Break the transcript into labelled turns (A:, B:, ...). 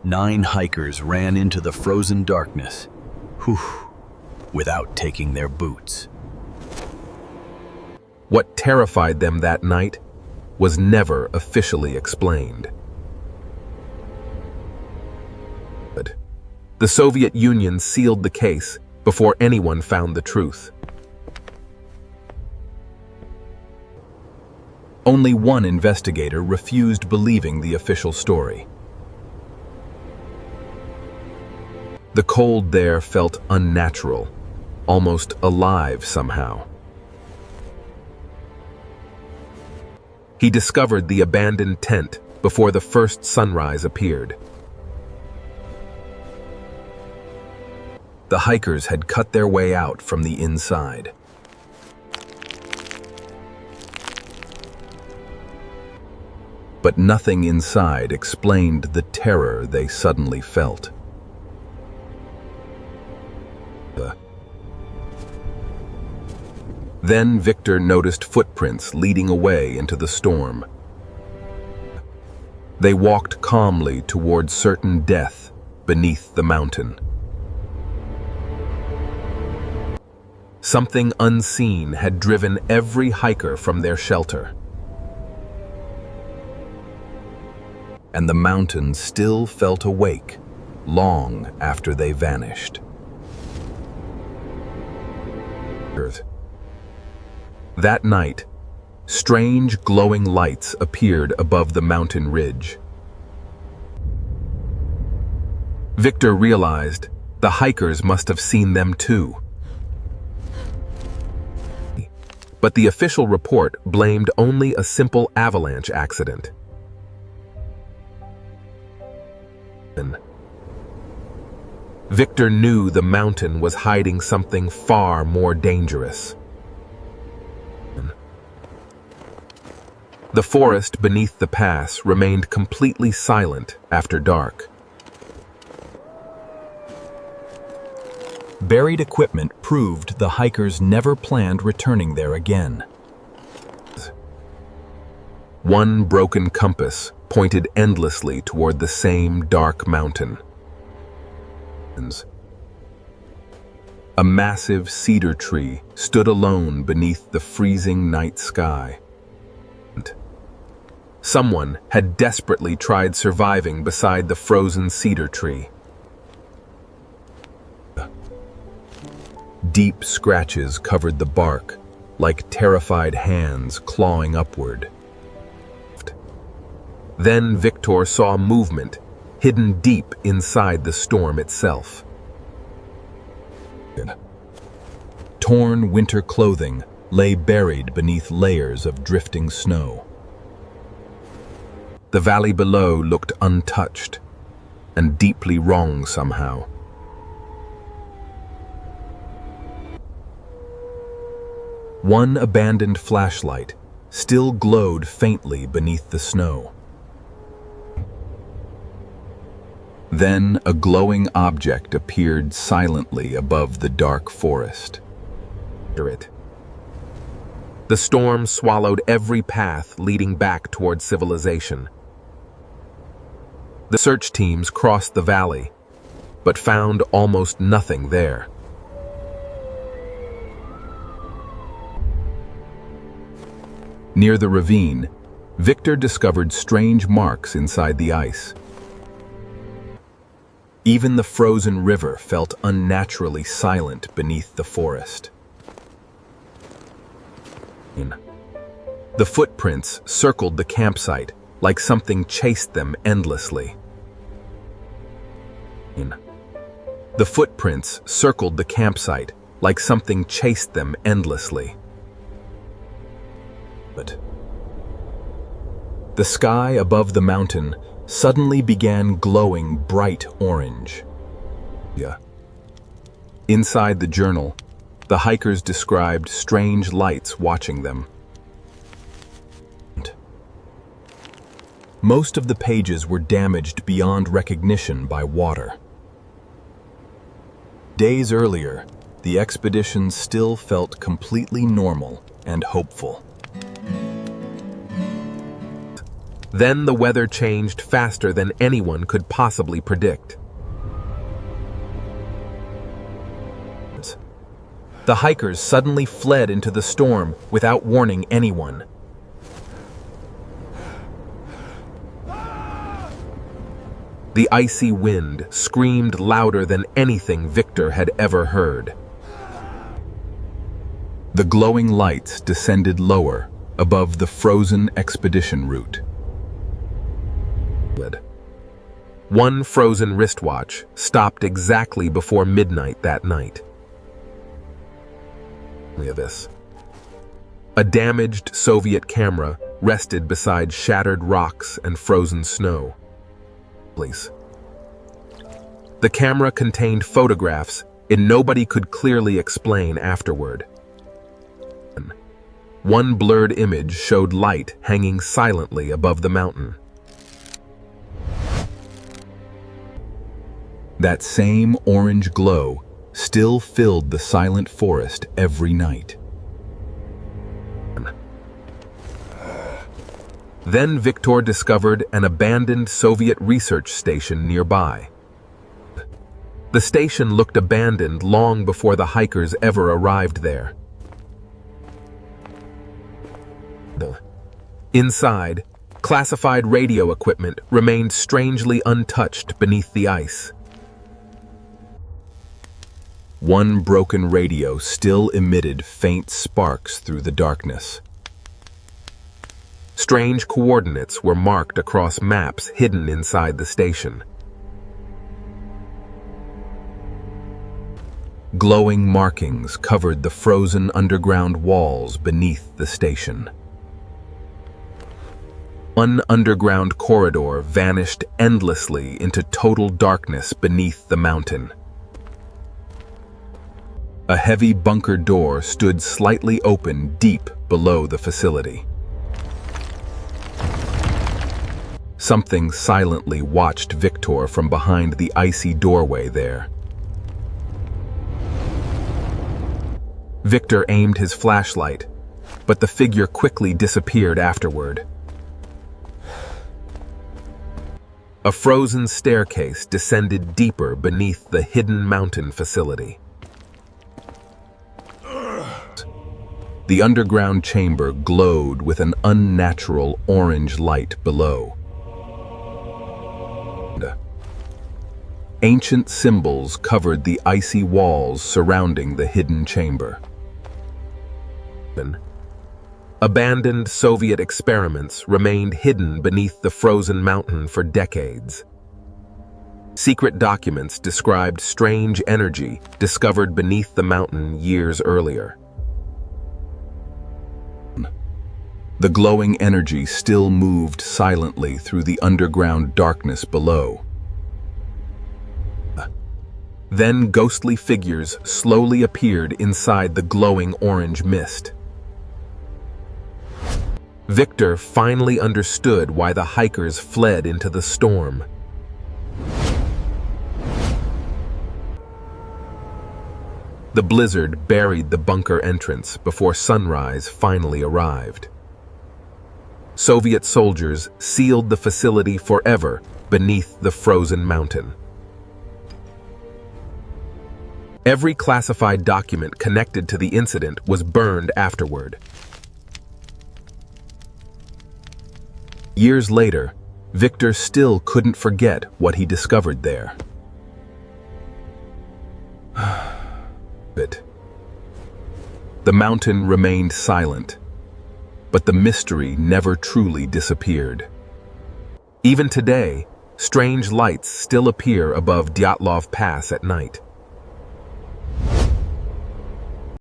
A: 9 hikers ran into the frozen darkness, without taking their boots.
B: What terrified them that night was never officially explained. The Soviet Union sealed the case before anyone found the truth. Only one investigator refused believing the official story. The cold there felt unnatural, almost alive somehow. He discovered the abandoned tent before the first sunrise appeared. The hikers had cut their way out from the inside. But nothing inside explained the terror they suddenly felt. Then Victor noticed footprints leading away into the storm. They walked calmly toward certain death beneath the mountain. Something unseen had driven every hiker from their shelter. And the mountain still felt awake long after they vanished. That night, strange glowing lights appeared above the mountain ridge. Victor realized the hikers must have seen them too. But the official report blamed only a simple avalanche accident. Victor knew the mountain was hiding something far more dangerous. The forest beneath the pass remained completely silent after dark.
A: Buried equipment proved the hikers never planned returning there again.
B: One broken compass pointed endlessly toward the same dark mountain. A massive cedar tree stood alone beneath the freezing night sky. Someone had desperately tried surviving beside the frozen cedar tree. Deep scratches covered the bark, like terrified hands clawing upward. Then Victor saw movement hidden deep inside the storm itself. Torn winter clothing lay buried beneath layers of drifting snow. The valley below looked untouched and deeply wrong somehow. One abandoned flashlight still glowed faintly beneath the snow. Then a glowing object appeared silently above the dark forest. The storm swallowed every path leading back toward civilization. The search teams crossed the valley, but found almost nothing there. Near the ravine, Victor discovered strange marks inside the ice. Even the frozen river felt unnaturally silent beneath the forest. The footprints circled the campsite like something chased them endlessly. The footprints circled the campsite like something chased them endlessly. The sky above the mountain suddenly began glowing bright orange. Inside the journal, the hikers described strange lights watching them. Most of the pages were damaged beyond recognition by water. Days earlier, the expedition still felt completely normal and hopeful. Then the weather changed faster than anyone could possibly predict.
A: The hikers suddenly fled into the storm without warning anyone.
B: The icy wind screamed louder than anything Victor had ever heard.
A: The glowing lights descended lower, above the frozen expedition route.
B: One frozen wristwatch stopped exactly before midnight that night. A damaged Soviet camera rested beside shattered rocks and frozen snow. The camera contained photographs nobody could clearly explain afterward. One blurred image showed light hanging silently above the mountain.
A: That same orange glow still filled the silent forest every night.
B: Then Victor discovered an abandoned Soviet research station nearby. The station looked abandoned long before the hikers ever arrived there. Inside, classified radio equipment remained strangely untouched beneath the ice.
A: One broken radio still emitted faint sparks through the darkness.
B: Strange coordinates were marked across maps hidden inside the station.
A: Glowing markings covered the frozen underground walls beneath the station. One underground corridor vanished endlessly into total darkness beneath the mountain. A heavy bunker door stood slightly open deep below the facility. Something silently watched Victor from behind the icy doorway there. Victor aimed his flashlight, but the figure quickly disappeared afterward. A frozen staircase descended deeper beneath the hidden mountain facility. The underground chamber glowed with an unnatural orange light below. Ancient symbols covered the icy walls surrounding the hidden chamber. Abandoned Soviet experiments remained hidden beneath the frozen mountain for decades. Secret documents described strange energy discovered beneath the mountain years earlier. The glowing energy still moved silently through the underground darkness below. Then ghostly figures slowly appeared inside the glowing orange mist. Victor finally understood why the hikers fled into the storm. The blizzard buried the bunker entrance before sunrise finally arrived. Soviet soldiers sealed the facility forever beneath the frozen mountain. Every classified document connected to the incident was burned afterward. Years later, Victor still couldn't forget what he discovered there. The mountain remained silent, but the mystery never truly disappeared. Even today, strange lights still appear above Dyatlov Pass at night.